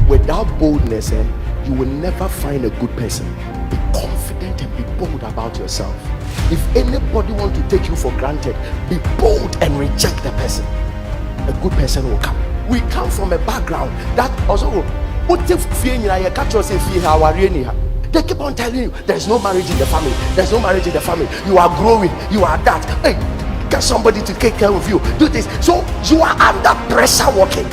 Without boldness, you will never find a good person. Be confident and be bold about yourself. If anybody wants to take you for granted, be bold and reject the person. A good person will come. We come from a background that also they keep on telling you there's no marriage in the family, there's no marriage in the family, you are growing, you are that. Hey, get somebody to take care of you, do this. So you are under pressure working.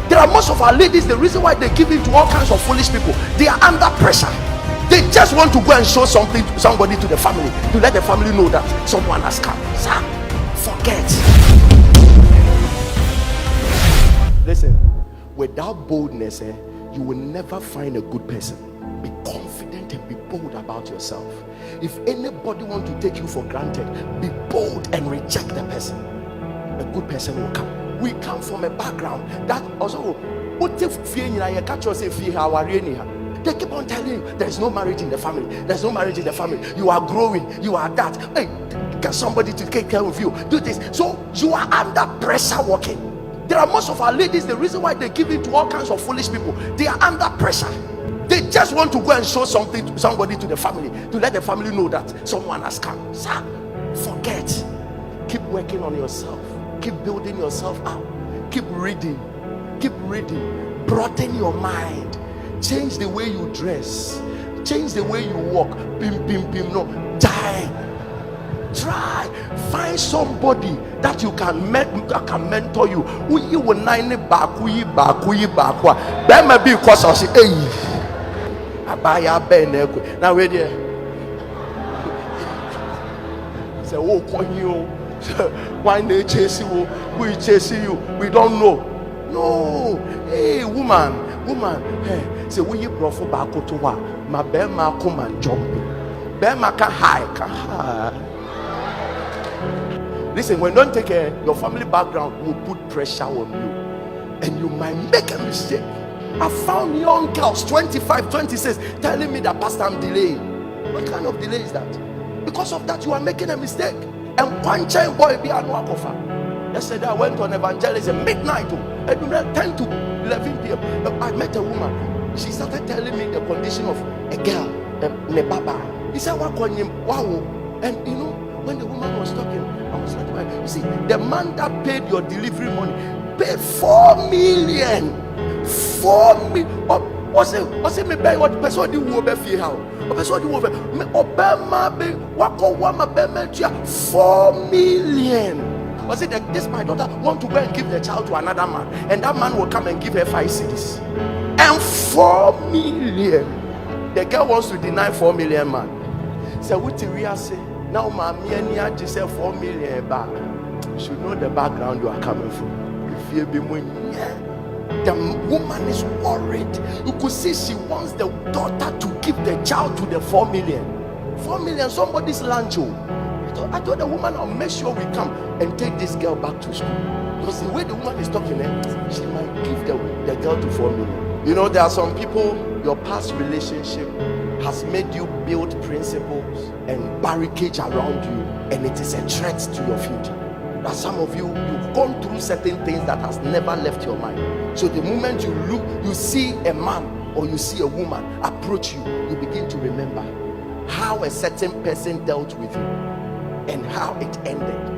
There are most of our ladies, the reason why they give in to all kinds of foolish people, they are under pressure. They just want to go and show something to somebody, to the family, to let the family know that someone has come. Sir, forget. Listen, without boldness, you will never find a good person. Be confident and be bold about yourself. If anybody wants to take you for granted, be bold and reject the person. A good person will come. We come from a background that also they keep on telling you there's no marriage in the family, there's no marriage in the family, you are growing, you are that. Hey, get somebody to take care of you, do this. So you are under pressure working. There are most of our ladies, the reason why they give in to all kinds of foolish people, they are under pressure. They just want to go and show something to somebody, to the family, to let the family know that someone has come. Sir, forget. Keep working on yourself. Keep building yourself up. Keep reading. Keep reading. Broaden your mind. Change the way you dress. Change the way you walk. No, die. Try. Find somebody that you can mentor you. You will nine back. That may be because I say, hey, Abaya Ben. Now we're there. Say, oh, come you. Why they chase you? We chasing you. We don't know. No. Hey, woman. Hey, say we you brought for back to wa. My bema come and jump. Bema can high. Listen, when you don't take care, your family background will put pressure on you, and you might make a mistake. I found young girls, 25, 26, telling me that Pastor, I'm delaying. What kind of delay is that? Because of that, you are making a mistake. And one child boy be an wakofa. Yesterday I went on evangelism midnight, at 10 to 11 p.m. I met a woman. She started telling me the condition of a girl, Nebaba. He said, wow. And you know, when the woman was talking, I was like, you see, the man that paid your delivery money paid 4 million. 4 million. Was it me buy what person do over fee how? Person do over me Obama be wako wama be 4 million. Was it that this my daughter want to go and give the child to another man, and that man will come and give her 5 cedis and 4 million? The girl wants to deny 4 million man. So what we are saying now, mommy and just say 4 million back. You should know the background you are coming from. If you be more, the woman is worried. You could see she wants the daughter to give the child to the 4 million. 4 million, somebody's lunch. I told the woman, I'll make sure we come and take this girl back to school. Because the way the woman is talking, she might give the girl to 4 million. You know, there are some people, your past relationship has made you build principles and barricades around you, and it is a threat to your future. That some of you, you've gone through certain things that has never left your mind. So the moment you look, you see a man or you see a woman approach you, you begin to remember how a certain person dealt with you and how it ended.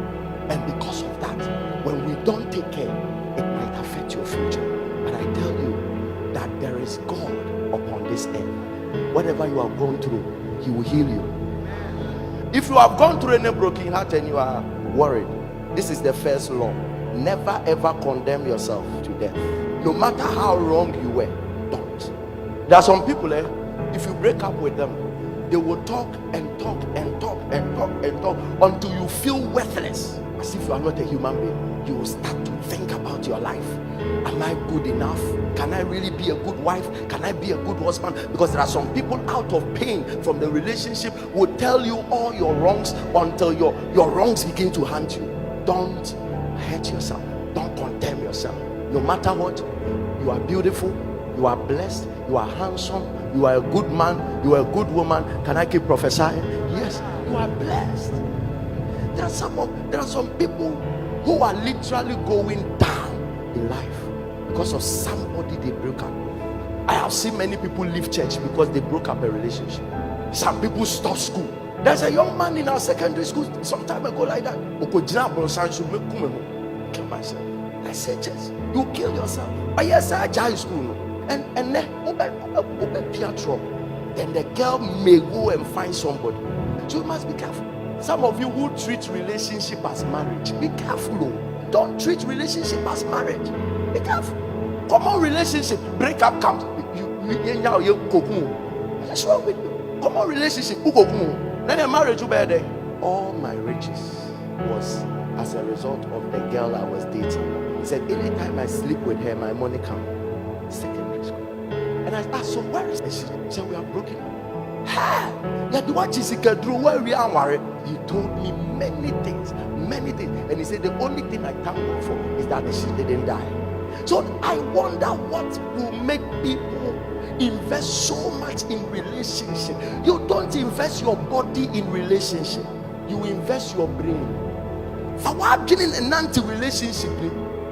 And because of that, when we don't take care, it might affect your future. But I tell you that there is God upon this earth. Whatever you have gone through, He will heal you. If you have gone through any broken heart and you are worried, this is the first law. Never ever condemn yourself to death. No matter how wrong you were, don't. There are some people, if you break up with them, they will talk and talk and talk and talk and talk until you feel worthless, as if you are not a human being. You will start to think about your life. Am I good enough? Can I really be a good wife? Can I be a good husband? Because there are some people out of pain from the relationship will tell you all your wrongs until your wrongs begin to haunt you. Don't hurt yourself. Don't condemn yourself. No matter what, you are beautiful, you are blessed, you are handsome, you are a good man, you are a good woman. Can I keep prophesying? Yes, you are blessed. There are some people who are literally going down in life because of somebody they broke up. I have seen many people leave church because they broke up a relationship. Some people stop school. There's a young man in our secondary school some time ago like that. Kill myself. I said, yes, you kill yourself. But yes, I joined school. And then then the girl may go and find somebody. So you must be careful. Some of you who treat relationship as marriage, be careful. Don't treat relationship as marriage. Be careful. Common relationship, breakup comes. What's wrong with you? Common relationship, then a marriage will be there. All my riches was as a result of the girl I was dating. He said, anytime I sleep with her, my money comes. Secondary school. And I asked, so where is she? She said, we are broken up. He told me many things. And he said, the only thing I thank God for is that she didn't die. So I wonder what will make people invest so much in relationship. You don't invest your body in relationship. You invest your brain. For what getting an anti-relationship?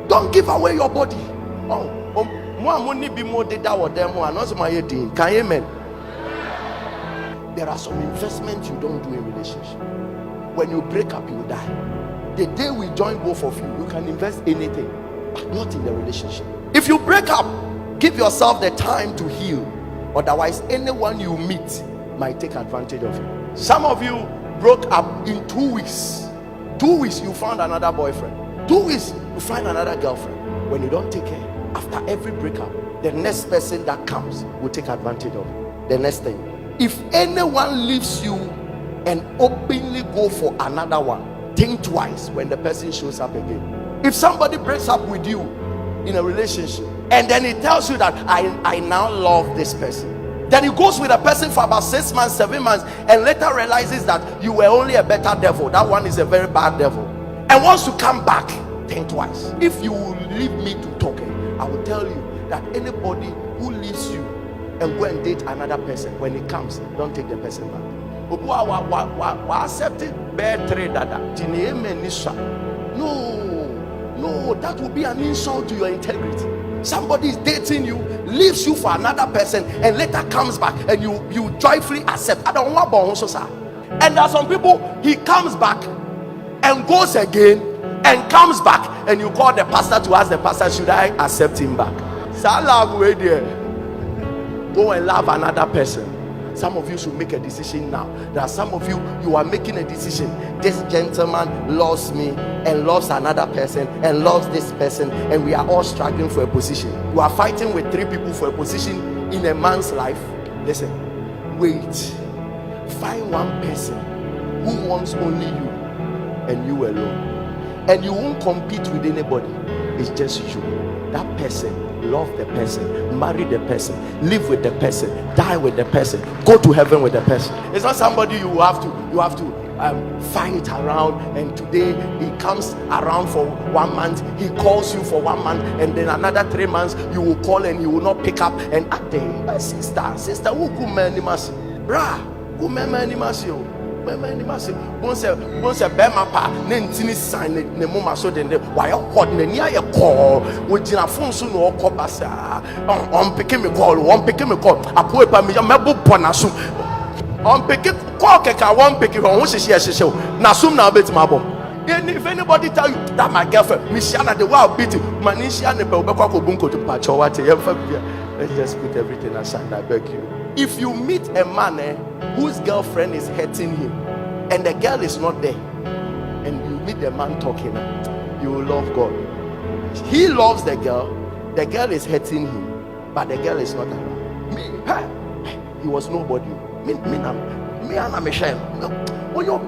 Don't give away your body. There are some investments you don't do in relationship. When you break up, you die. The day we join both of you, you can invest anything, but not in the relationship. If you break up, give yourself the time to heal. Otherwise, anyone you meet might take advantage of you. Some of you broke up in 2 weeks. 2 weeks, you found another boyfriend. 2 weeks, you find another girlfriend. When you don't take care, after every breakup, the next person that comes will take advantage of you. The next thing, if anyone leaves you and openly go for another one, think twice when the person shows up again. If somebody breaks up with you in a relationship and then he tells you that I now love this person, then he goes with a person for about 6 months, 7 months, and later realizes that you were only a better devil. That one is a very bad devil, and wants to come back, think twice. If you will leave me to talking, I will tell you that anybody who leaves you and go and date another person, when it comes, don't take the person back. No, that will be an insult to your integrity. Somebody is dating you, leaves you for another person, and later comes back, and you joyfully accept. I don't want to. And there are some people, he comes back and goes again and comes back, and you call the pastor to ask the pastor, should I accept him back? Go and love another person. Some of you should make a decision now. There are some of you, you are making a decision. This gentleman loves me and loves another person and loves this person, and we are all struggling for a position. You are fighting with 3 people for a position in a man's life. Listen, wait. Find one person who wants only you and you alone, and you won't compete with anybody. It's just you. That person, love the person, marry the person, live with the person, die with the person, go to heaven with the person. It's not somebody you have to fight around, and today he comes around for 1 month, he calls you for 1 month, and then another 3 months you will call and he will not pick up, and at the sister who could man bra who man once a bema pa nentini sign ne mama so den de why hot na ni aye call we gina phone so no call basa on pick me call apo pa me mebo pona so on pick call keka one pick won hye na sum na bet ma bom. If anybody tell you that my girlfriend Michiana the wow beat manisha ne be obekwa ko bunko to patch or what, let's just put everything aside. I beg you. If you meet a man whose girlfriend is hurting him and the girl is not there, and you meet the man talking, you will love God. He loves the girl is hurting him, but the girl is not around. He was nobody. Me and I'm ashamed. Oh, you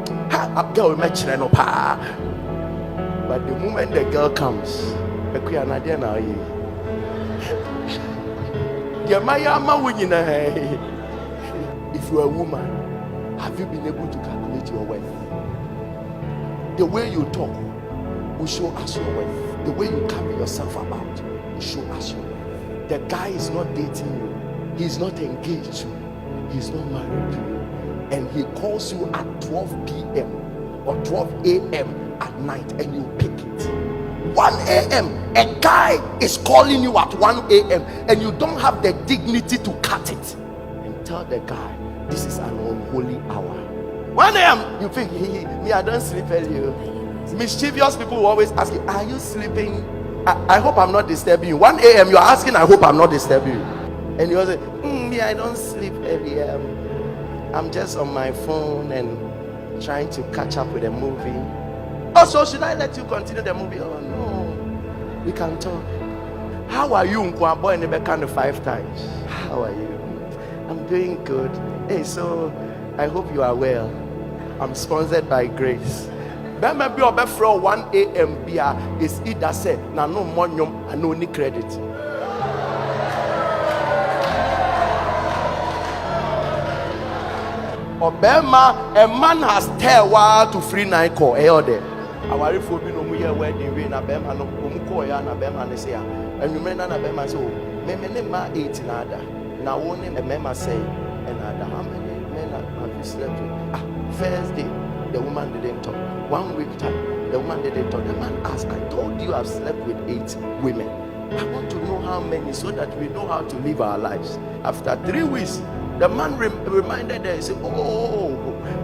girl match no pa. But the moment the girl comes, if you are a woman, have you been able to calculate your worth? The way you talk will show us your worth. The way you carry yourself about will show us your worth. The guy is not dating you, he's not engaged to you, he's not married to you, and he calls you at 12 p.m. or 12 a.m. at night, and you pick it. 1 a.m. A guy is calling you at 1 a.m. and you don't have the dignity to cut it and tell the guy this is an unholy hour. 1 a.m. you think me, I don't sleep early. Mischievous people will always ask you, are you sleeping? I hope I'm not disturbing you. 1 a.m. you're asking, I hope I'm not disturbing you. And you say, me, I don't sleep early. I'm just on my phone and trying to catch up with a movie. Also, should I let you continue the movie? Oh no, we can talk. How are you, Nkwa in the kind of 5 times? How are you? I'm doing good. Hey, so I hope you are well. I'm sponsored by Grace. Bema be obe from 1 a.m. bia is either say na no monyom and no ni credit. Obema, a man has terwa to free night call. Eode. Our for be no muye wedding we na bema no umuko ya na bema ne say and you na bema so me ma 8 na ada. Na one a mema say and ada how many men have you slept with? First day the woman didn't talk. 1 week time, the woman didn't talk. The man asked, I told you I've slept with 8 women. I want to know how many so that we know how to live our lives. After 3 weeks, the man reminded her, he said, oh,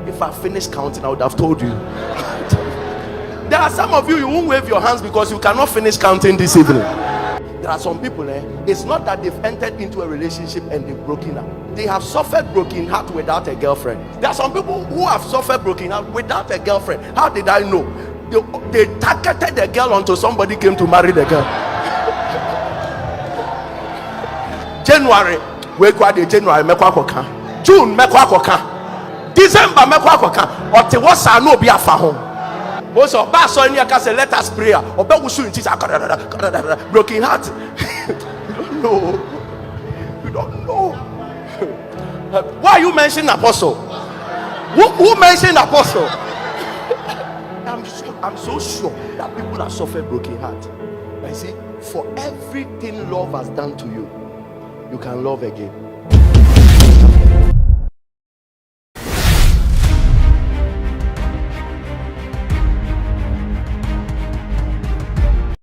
if I finished counting, I would have told you. There are some of you, you won't wave your hands because you cannot finish counting this evening. There are some people, it's not that they've entered into a relationship and they've broken up. They have suffered broken heart without a girlfriend. There are some people who have suffered broken heart without a girlfriend. How did I know? They targeted the girl until somebody came to marry the girl. January, January, June, December, or te was no be a fahon. Most of us saw in your castle, let us pray. Or broken heart. You don't know. Why you mentioning apostle? Who mentioned apostle? I'm so sure that people have suffered broken heart. I see, for everything love has done to you, you can love again.